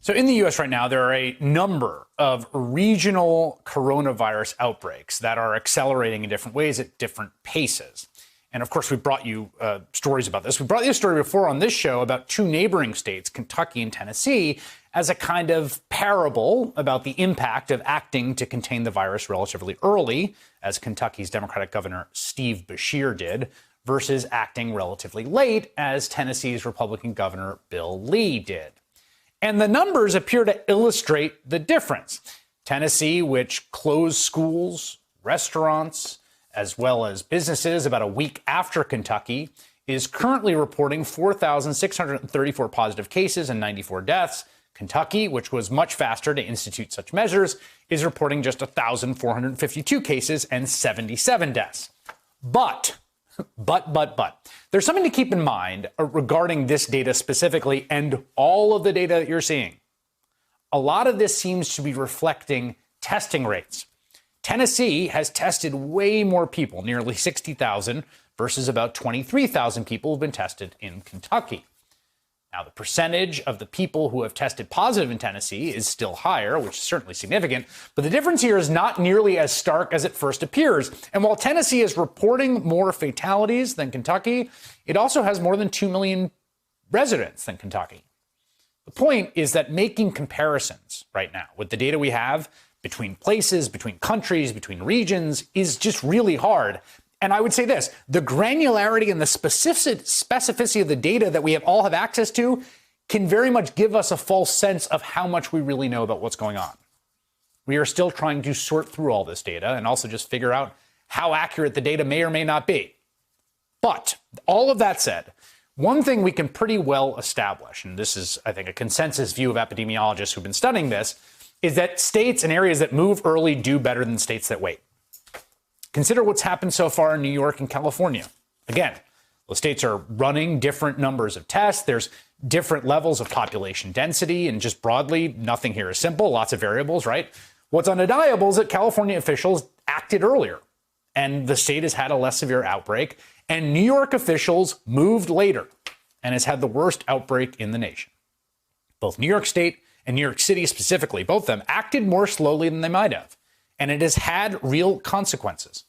So in the US right now, there are a number of regional coronavirus outbreaks that are accelerating in different ways at different paces. And of course, we brought you stories about this. We brought you a story before on this show about two neighboring states, Kentucky and Tennessee, as a kind of parable about the impact of acting to contain the virus relatively early, as Kentucky's Democratic Governor Steve Beshear did, versus acting relatively late, as Tennessee's Republican Governor Bill Lee did. And the numbers appear to illustrate the difference. Tennessee, which closed schools, restaurants, as well as businesses about a week after Kentucky, is currently reporting 4,634 positive cases and 94 deaths. Kentucky, which was much faster to institute such measures, is reporting just 1,452 cases and 77 deaths. But there's something to keep in mind regarding this data specifically and all of the data that you're seeing. A lot of this seems to be reflecting testing rates. Tennessee has tested way more people, nearly 60,000, versus about 23,000 people who've been tested in Kentucky. Now, the percentage of the people who have tested positive in Tennessee is still higher, which is certainly significant, but the difference here is not nearly as stark as it first appears. And while Tennessee is reporting more fatalities than Kentucky, it also has more than 2 million residents than Kentucky. The point is that making comparisons right now with the data we have between places, between countries, between regions is just really hard. And I would say this, the granularity and the specificity of the data that we all have access to can very much give us a false sense of how much we really know about what's going on. We are still trying to sort through all this data and also just figure out how accurate the data may or may not be. But all of that said, one thing we can pretty well establish, and this is, I think, a consensus view of epidemiologists who've been studying this, is that states and areas that move early do better than states that wait. Consider what's happened so far in New York and California. Again, the states are running different numbers of tests. There's different levels of population density, and just broadly, nothing here is simple. Lots of variables, right? What's undeniable is that California officials acted earlier, and the state has had a less severe outbreak, and New York officials moved later and has had the worst outbreak in the nation. Both New York State and New York City specifically, both of them acted more slowly than they might have. And it has had real consequences.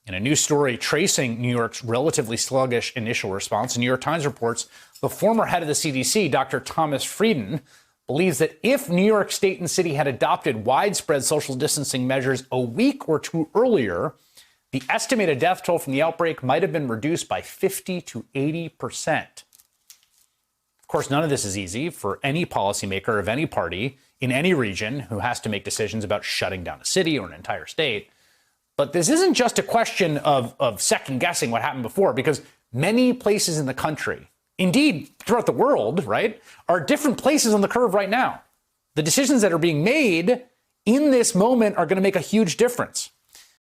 In a new story tracing New York's relatively sluggish initial response, the New York Times reports the former head of the CDC, Dr. Thomas Frieden, believes that if New York State and City had adopted widespread social distancing measures a week or two earlier, the estimated death toll from the outbreak might have been reduced by 50 to 80%. Of course, none of this is easy for any policymaker of any party in any region who has to make decisions about shutting down a city or an entire state. But this isn't just a question of second guessing what happened before, because many places in the country, indeed throughout the world, right, are different places on the curve right now. The decisions that are being made in this moment are going to make a huge difference.